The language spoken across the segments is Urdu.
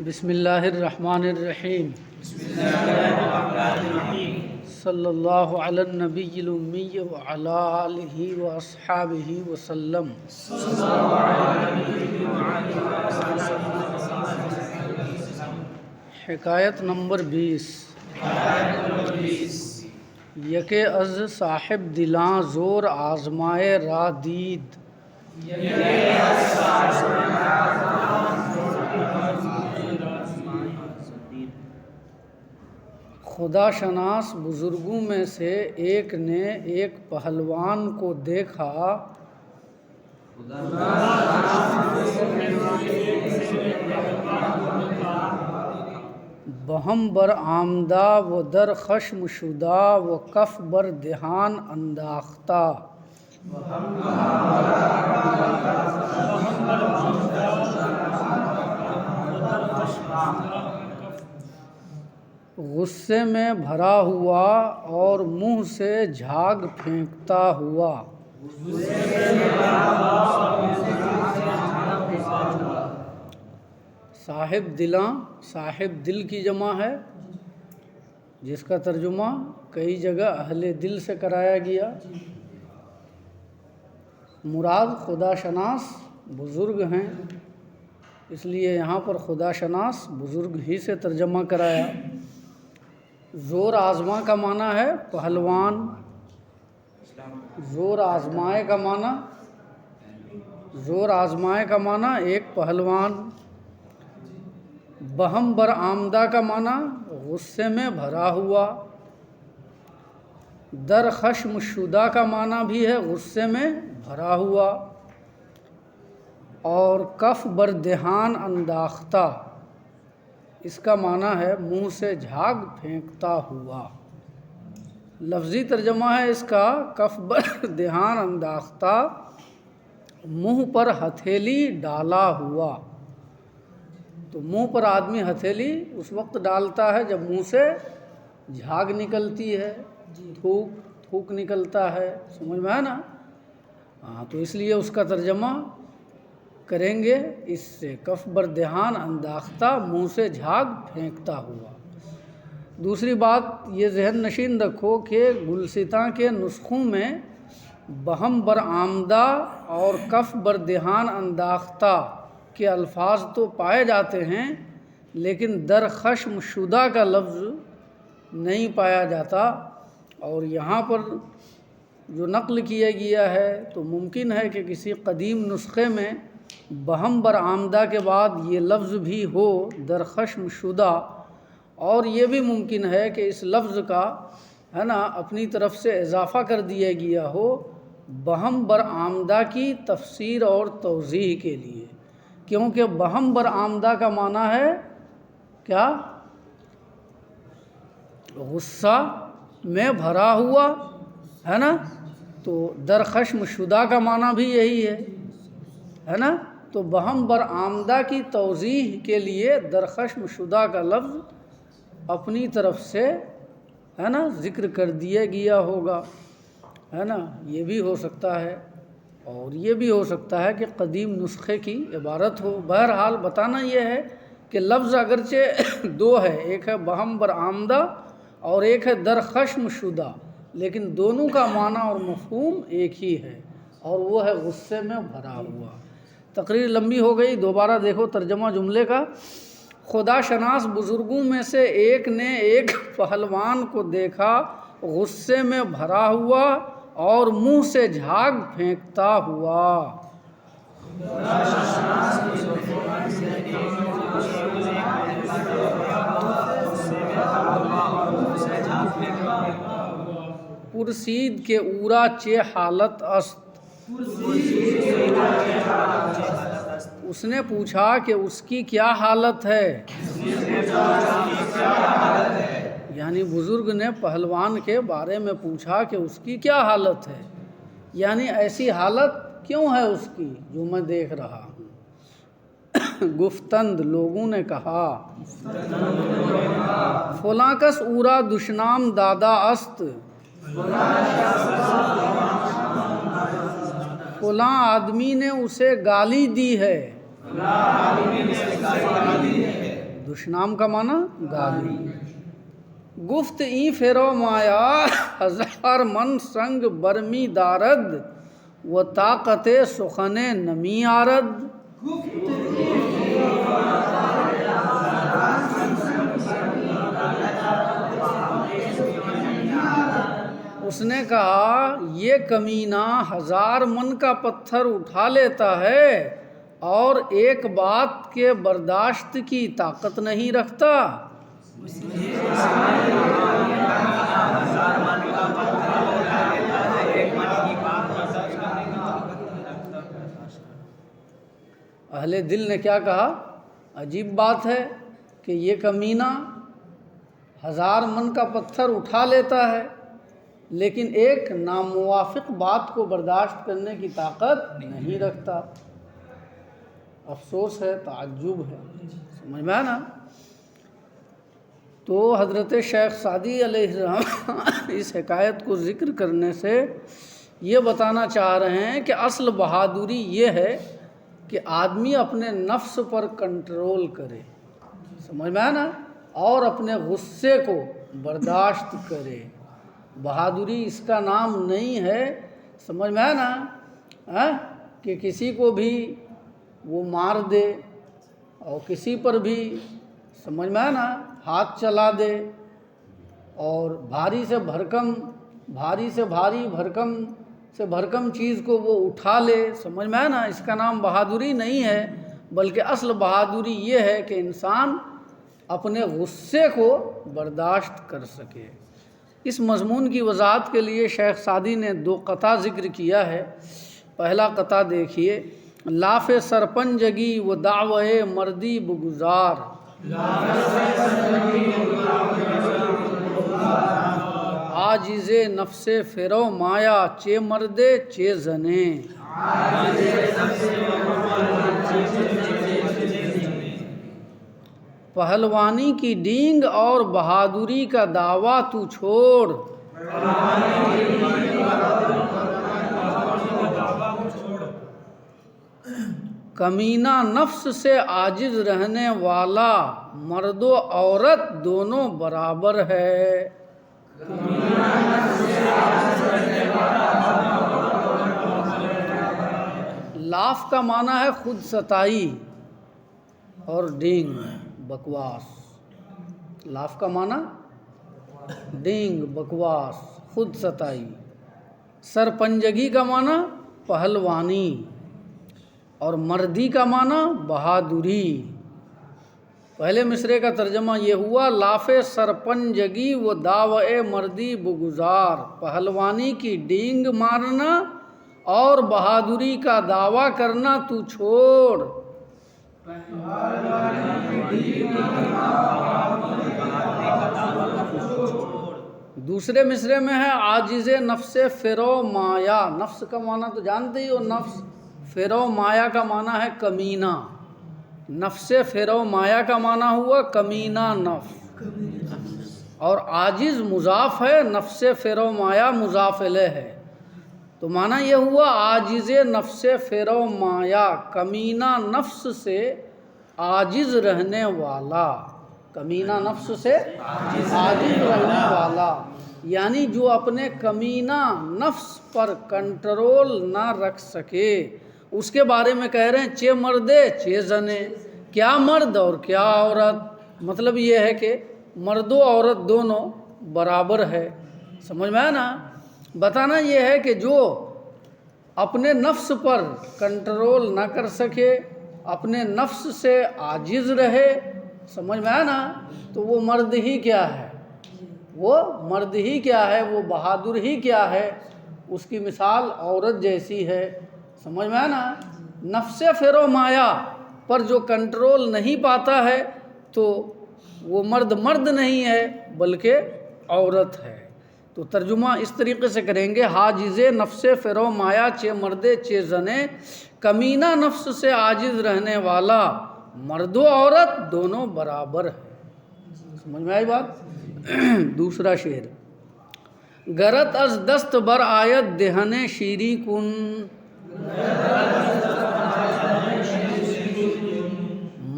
بسم اللہ الرحمن الرحیم صلی اللہ علی النبی الامی وعلی آلہ واصحابہ وسلم۔ حکایت نمبر 20۔ یکے از صاحب دلاں زور آزمائے را دید، خدا شناس بزرگوں میں سے ایک نے ایک پہلوان کو دیکھا، بہم بر آمدہ و در خشم شدہ و کف بر دہان انداختہ۔ غصے میں بھرا ہوا اور منہ سے جھاگ پھینکتا ہوا۔ صاحب دلاں، صاحب دل کی جمع ہے، جس کا ترجمہ کئی جگہ اہل دل سے کرایا گیا۔ مراد خدا شناس بزرگ ہیں، اس لیے یہاں پر خدا شناس بزرگ ہی سے ترجمہ کرایا۔ زور آزما کا معنی ہے پہلوان، زور آزمائے کا معنی، زور آزمائے کا معنی ایک پہلوان۔ بہم بر آمدہ کا معنی غصے میں بھرا ہوا۔ در خشم شدہ کا معنی بھی ہے غصے میں بھرا ہوا، اور کف بر دہان انداختہ، اس کا معنی ہے منہ سے جھاگ پھینکتا ہوا۔ لفظی ترجمہ ہے اس کا کف بر دہان انداختہ، منہ پر ہتھیلی ڈالا ہوا۔ تو منہ پر آدمی ہتھیلی اس وقت ڈالتا ہے جب منہ سے جھاگ نکلتی ہے، تھوک نکلتا ہے، سمجھ میں ہے نا؟ ہاں، تو اس لیے اس کا ترجمہ کریں گے اس سے، کف بر دہان انداختہ، منہ سے جھاگ پھینکتا ہوا۔ دوسری بات یہ ذہن نشین رکھو کہ گلستاں کے نسخوں میں بہم بر آمدہ اور کف بر دہان انداختہ کے الفاظ تو پائے جاتے ہیں، لیکن در خشم شدہ کا لفظ نہیں پایا جاتا، اور یہاں پر جو نقل کیا گیا ہے تو ممکن ہے کہ کسی قدیم نسخے میں بہم بر آمدہ کے بعد یہ لفظ بھی ہو، در خشم شدہ، اور یہ بھی ممکن ہے کہ اس لفظ کا ہے نا اپنی طرف سے اضافہ کر دیا گیا ہو بہم بر آمدہ کی تفسیر اور توضیح کے لیے، کیونکہ بہم بر آمدہ کا معنی ہے کیا؟ غصہ میں بھرا ہوا، ہے نا؟ تو در خشم شدہ کا معنی بھی یہی ہے نا؟ تو بہم بر آمدہ کی توضیح کے لیے در خشم شدہ کا لفظ اپنی طرف سے ہے نا ذکر کر دیا گیا ہوگا، ہے نا؟ یہ بھی ہو سکتا ہے، اور یہ بھی ہو سکتا ہے کہ قدیم نسخے کی عبارت ہو۔ بہرحال بتانا یہ ہے کہ لفظ اگرچہ دو ہے، ایک ہے بہم بر آمدہ اور ایک ہے در خشم شدہ، لیکن دونوں کا معنی اور مفہوم ایک ہی ہے، اور وہ ہے غصے میں بھرا ہوا۔ تقریر لمبی ہو گئی، دوبارہ دیکھو ترجمہ جملے کا۔ خدا شناس بزرگوں میں سے ایک نے ایک پہلوان کو دیکھا، غصے میں بھرا ہوا اور منہ سے جھاگ پھینکتا ہوا۔ پرسید کے اورا چے حالت است، اس نے پوچھا کہ اس کی کیا حالت ہے، یعنی بزرگ نے پہلوان کے بارے میں پوچھا کہ اس کی کیا حالت ہے، یعنی ایسی حالت کیوں ہے اس کی جو میں دیکھ رہا ہوں۔ گفتند، لوگوں نے کہا، فلاں کس اورا دشنام دادا است، فلاں آدمی نے اسے گالی دی ہے۔ دشنام کا معنی گالی. گفت این فرو مایا ہزار من سنگ برمی دارد و طاقت سخن نمی آرد. اس نے کہا یہ کمینہ 1000 من کا پتھر اٹھا لیتا ہے اور ایک بات کے برداشت کی طاقت نہیں رکھتا. اہل دل نے کیا کہا؟ عجیب بات ہے کہ یہ کمینہ 1000 من کا پتھر اٹھا لیتا ہے لیکن ایک ناموافق بات کو برداشت کرنے کی طاقت نہیں رکھتا. افسوس ہے، تعجب ہے. سمجھ میں آیا نا؟ تو حضرت شیخ سعدی علیہ السلام اس حکایت کو ذکر کرنے سے یہ بتانا چاہ رہے ہیں کہ اصل بہادری یہ ہے کہ آدمی اپنے نفس پر کنٹرول کرے. سمجھ میں آیا نا؟ اور اپنے غصے کو برداشت کرے. بہادری اس کا نام نہیں ہے. سمجھ میں آیا نا؟ کہ کسی کو بھی وہ مار دے اور کسی پر بھی، سمجھ میں آیا نا، ہاتھ چلا دے اور بھاری سے بھرکم چیز کو وہ اٹھا لے. سمجھ میں آیا نا؟ اس کا نام بہادری نہیں ہے، بلکہ اصل بہادری یہ ہے کہ انسان اپنے غصے کو برداشت کر سکے. اس مضمون کی وضاحت کے لیے شیخ سعدی نے 2 قطع ذکر کیا ہے. پہلا قطع دیکھیے: لاف سرپنجگی و دعوے مردی بگزار. عاجز نفس فرو مایا چے مردے چے زنے. پہلوانی کی ڈینگ اور بہادری کا دعویٰ تو چھوڑ. کمینہ نفس سے عاجز رہنے والا مرد و عورت دونوں برابر ہے. لاف کا معنی ہے خود ستائی اور ڈینگ بکواس. لاف کا معنی ڈینگ بکواس خود ستائی. سرپنجگی کا معنی پہلوانی اور مردی کا معنی بہادری. پہلے مصرعے کا ترجمہ یہ ہوا: لاف سرپنجگی و دعوے مردی بگزار. پہلوانی کی ڈینگ مارنا اور بہادری کا دعویٰ کرنا تو چھوڑ. دوسرے مصرعے میں ہے: عاجز نفس فرو مایا. نفس کا معنی تو جانتے ہی ہو، نفس. فرو مایا کا معنی ہے کمینہ. نفس فرو مایا کا معنی ہوا کمینہ نفس، اور عاجز مضاف ہے، نفس فرو مایا مضاف الیہ ہے. تو معنی یہ ہوا عاجز نفس فرو مایا، کمینہ نفس سے عاجز رہنے والا. کمینہ نفس سے عاجز رہنے والا یعنی جو اپنے کمینہ نفس پر کنٹرول نہ رکھ سکے. اس کے بارے میں کہہ رہے ہیں چے مردے چے زنے. کیا مرد اور کیا عورت. مطلب یہ ہے کہ مرد و عورت دونوں برابر ہے. سمجھ میں آیا نا؟ بتانا یہ ہے کہ جو اپنے نفس پر کنٹرول نہ کر سکے، اپنے نفس سے عاجز رہے، سمجھ میں آیا نا، تو وہ مرد ہی کیا ہے، وہ مرد ہی کیا ہے، وہ بہادر ہی کیا ہے. اس کی مثال عورت جیسی ہے. سمجھ میں آیا نا؟ نفس فرو مایا پر جو کنٹرول نہیں پاتا ہے تو وہ مرد نہیں ہے بلکہ عورت ہے. تو ترجمہ اس طریقے سے کریں گے: حاجز نفس فرو مایا چے مردے چے زنے. کمینہ نفس سے عاجز رہنے والا مرد و عورت دونوں برابر ہے. سمجھ میں آئی بات؟ دوسرا شعر: گرت از دست بر آیت دہنے شیری کن.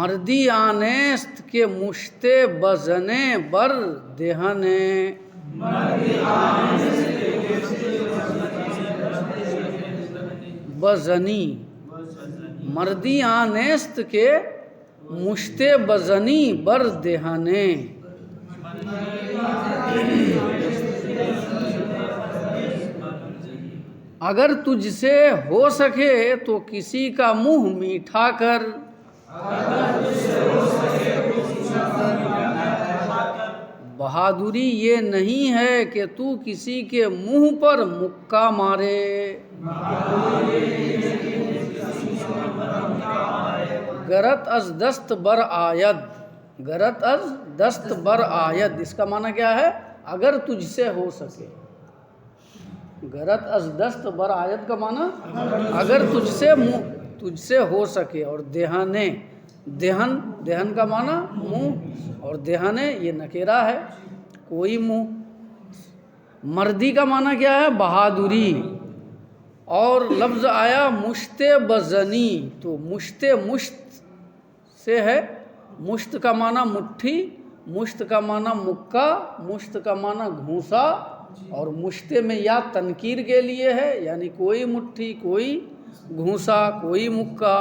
مردی آنیست کے مشتے بزنے بر دہنے، بزنی، مردی آنیست کے مشتے بزنی بر دہنے، اگر تجھ سے ہو سکے تو کسی کا منہ میٹھا کر، بہادری یہ نہیں ہے کہ تو کسی کے منہ پر مکہ مارے، گرت از دست بر آید، گرت از دست بر آید، اس کا معنی کیا ہے؟ اگر تجھ سے ہو سکے، گرت از دست بر آید کا معنی اگر تجھ سے ہو سکے، اور دہنے، دہن، دہن کا معنی منہ، اور دہنے یہ نکرہ ہے، کوئی منہ، مردی کا معنی کیا ہے؟ بہادری، اور لفظ آیا مشت بزنی، تو مشت مشت سے ہے، مشت کا معنی مٹھی، مشت کا معنی مکہ، مشت کا معنی گھونسا، اور مشتے میں یا تنکیر کے لیے ہے، یعنی کوئی مٹھی، کوئی گھونسا، کوئی مکہ،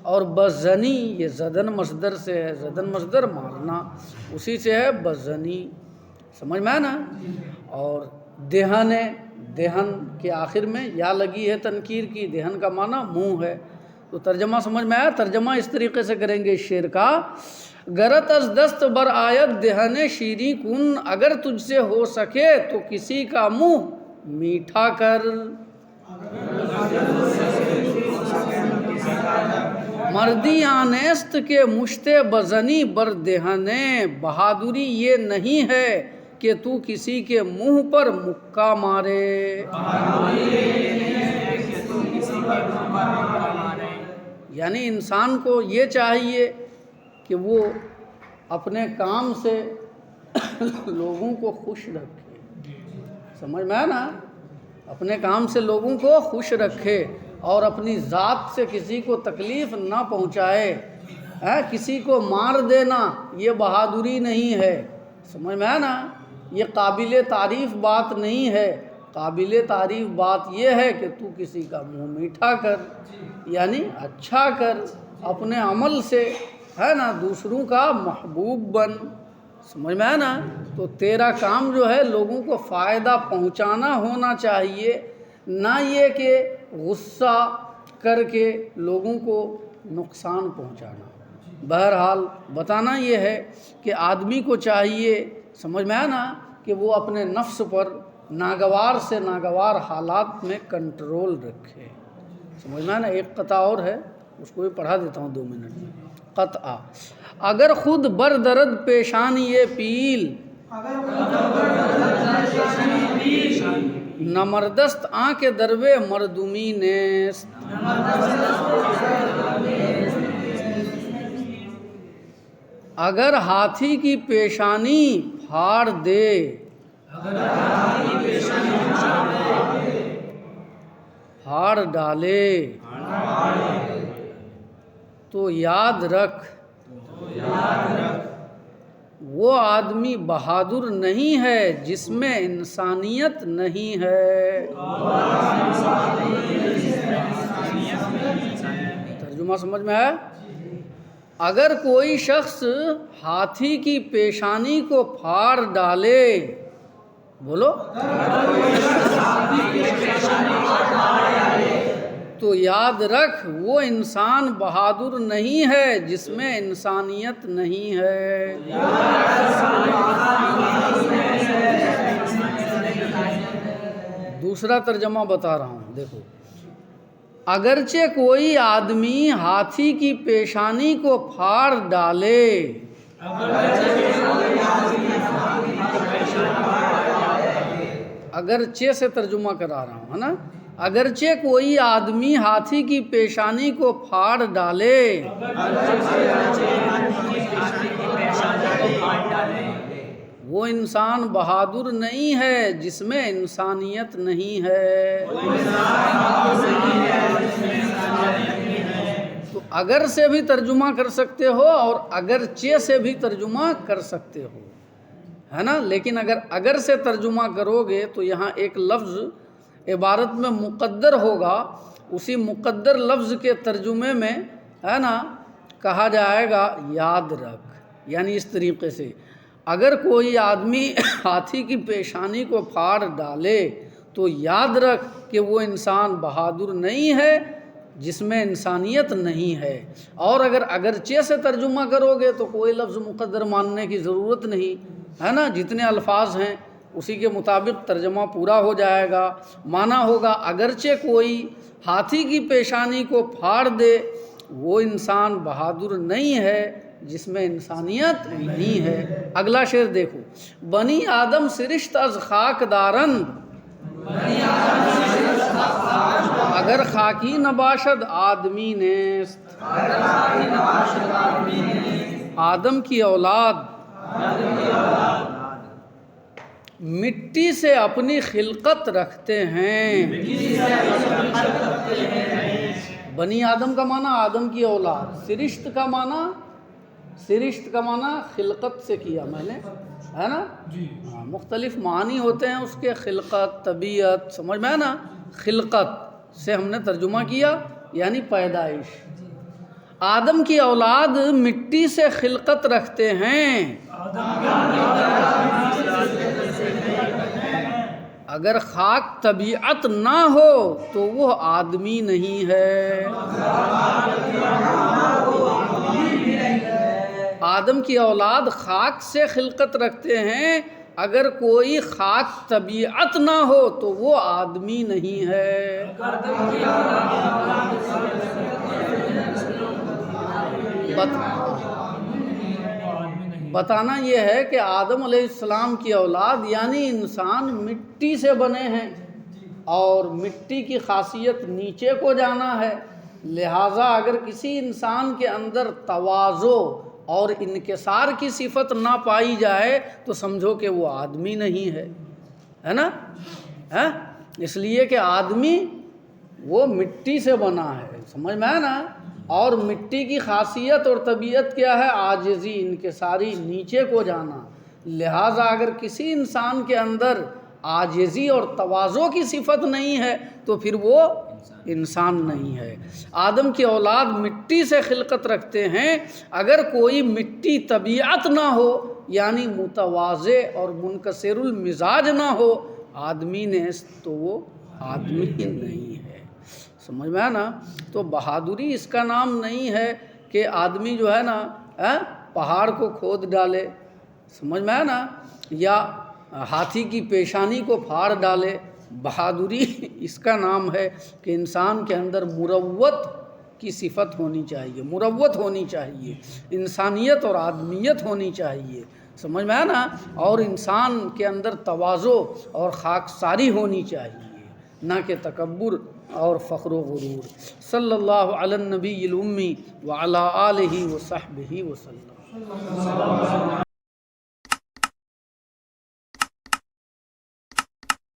اور بزنی یہ زدن مصدر سے ہے، زدن مصدر مارنا، اسی سے ہے بزنی، سمجھ میں ہے نا؟ اور دہن، دہن کے آخر میں یا لگی ہے تنکیر کی، دہن کا معنی منہ ہے، تو ترجمہ سمجھ میں آیا؟ ترجمہ اس طریقے سے کریں گے اس شعر کا، گرت از دست بر آید دہن شیریں کن، اگر تجھ سے ہو سکے تو کسی کا منہ میٹھا کر، مردی آنیست کے مشتے بزنی بر دہنے، بہادری یہ نہیں ہے کہ تو کسی کے منہ پر مکہ مارے، یعنی انسان کو یہ چاہیے کہ وہ اپنے کام سے لوگوں کو خوش رکھے، سمجھ میں ہے نا؟ اپنے کام سے لوگوں کو خوش رکھے، اور اپنی ذات سے کسی کو تکلیف نہ پہنچائے، کسی کو مار دینا یہ بہادری نہیں ہے، سمجھ میں ہے نا؟ یہ قابل تعریف بات نہیں ہے، قابل تعریف بات یہ ہے کہ تو کسی کا منہ میٹھا کر، یعنی اچھا کر، اپنے عمل سے ہے نا دوسروں کا محبوب بن، سمجھ میں ہے نا؟ تو تیرا کام جو ہے لوگوں کو فائدہ پہنچانا ہونا چاہیے، نہ یہ کہ غصہ کر کے لوگوں کو نقصان پہنچانا۔ بہرحال بتانا یہ ہے کہ آدمی کو چاہیے، سمجھ میں ہے نا، کہ وہ اپنے نفس پر ناگوار سے ناگوار حالات میں کنٹرول رکھے، سمجھ میں ہے نا؟ ایک قطعہ اور ہے، اس کو بھی پڑھا دیتا ہوں 2 منٹ میں۔ قطعہ، اگر خود بردرد پیشانی پیل، نہ مردست آنکھ دروے مردمی نیست، اگر ہاتھی کی پیشانی پھاڑ دے، پھاڑ ڈالے، تو یاد رکھ وہ آدمی بہادر نہیں ہے جس میں انسانیت نہیں ہے۔ ترجمہ سمجھ میں ہے؟ اگر کوئی شخص ہاتھی کی پیشانی کو پھاڑ ڈالے، بولو، تو یاد رکھ وہ انسان بہادر نہیں ہے جس میں انسانیت نہیں ہے۔ دوسرا ترجمہ بتا رہا ہوں، دیکھو، اگرچہ کوئی آدمی ہاتھی کی پیشانی کو پھاڑ ڈالے، اگرچہ سے ترجمہ کرا رہا ہوں، ہے نا؟ اگرچہ کوئی آدمی ہاتھی کی پیشانی کو پھاڑ ڈالے، وہ انسان بہادر نہیں ہے جس میں انسانیت نہیں ہے۔ تو اگر سے بھی ترجمہ کر سکتے ہو اور اگرچہ سے بھی ترجمہ کر سکتے ہو، ہے نا. لیکن اگر سے ترجمہ کرو گے تو یہاں ایک لفظ عبارت میں مقدر ہوگا، اسی مقدر لفظ کے ترجمے میں ہے نا کہا جائے گا یاد رکھ. یعنی اس طریقے سے اگر کوئی آدمی ہاتھی کی پیشانی کو پھاڑ ڈالے تو یاد رکھ کہ وہ انسان بہادر نہیں ہے جس میں انسانیت نہیں ہے. اور اگرچہ سے ترجمہ کرو گے تو کوئی لفظ مقدر ماننے کی ضرورت نہیں، ہے نا. جتنے الفاظ ہیں اسی کے مطابق ترجمہ پورا ہو جائے گا. معنی ہوگا اگرچہ کوئی ہاتھی کی پیشانی کو پھاڑ دے وہ انسان بہادر نہیں ہے جس میں انسانیت نہیں ہے. اگلا شعر دیکھو. بنی آدم سرشت از خاک دارند اگر خاکی نباشد آدمی نیست. آدم کی اولاد مٹی سے اپنی خلقت رکھتے ہیں. بنی آدم کا معنی آدم کی اولاد، سرشت کا معنی خلقت سے کیا میں نے، ہے نا. مختلف معنی ہوتے ہیں اس کے، خلقت، طبیعت، سمجھ میں ہے نا. خلقت سے ہم نے ترجمہ کیا یعنی پیدائش. آدم کی اولاد مٹی سے خلقت رکھتے ہیں. اگر خاک طبیعت نہ ہو تو وہ آدمی نہیں ہے. آدم کی اولاد خاک سے خلقت رکھتے ہیں، اگر کوئی خاک طبیعت نہ ہو تو وہ آدمی نہیں ہے. بتانا یہ ہے کہ آدم علیہ السلام کی اولاد یعنی انسان مٹی سے بنے ہیں اور مٹی کی خاصیت نیچے کو جانا ہے. لہٰذا اگر کسی انسان کے اندر تواضع اور انکسار کی صفت نہ پائی جائے تو سمجھو کہ وہ آدمی نہیں ہے نا. اس لیے کہ آدمی وہ مٹی سے بنا ہے، سمجھ میں ہے نا. اور مٹی کی خاصیت اور طبیعت کیا ہے؟ عاجزی، انکساری، نیچے کو جانا. لہٰذا اگر کسی انسان کے اندر عاجزی اور تواضع کی صفت نہیں ہے تو پھر وہ انسان نہیں ہے. آدم کی اولاد مٹی سے خلقت رکھتے ہیں، اگر کوئی مٹی طبیعت نہ ہو یعنی متواضع اور منکسر المزاج نہ ہو آدمی نے تو وہ آدمی نہیں ہے. سمجھ میں ہے نا. تو بہادری اس کا نام نہیں ہے کہ آدمی جو ہے نا پہاڑ کو کھود ڈالے، سمجھ میں ہے نا، یا ہاتھی کی پیشانی کو پھاڑ ڈالے. بہادری اس کا نام ہے کہ انسان کے اندر مروت کی صفت ہونی چاہیے، مروت ہونی چاہیے، انسانیت اور آدمیت ہونی چاہیے، سمجھ میں ہے نا. اور انسان کے اندر تواضع اور خاکساری ہونی چاہیے، نہ کہ تکبر اور فخر و غرور. صلی اللہ علی النبی الامی وعلی آلہ وصحبہ وسلم.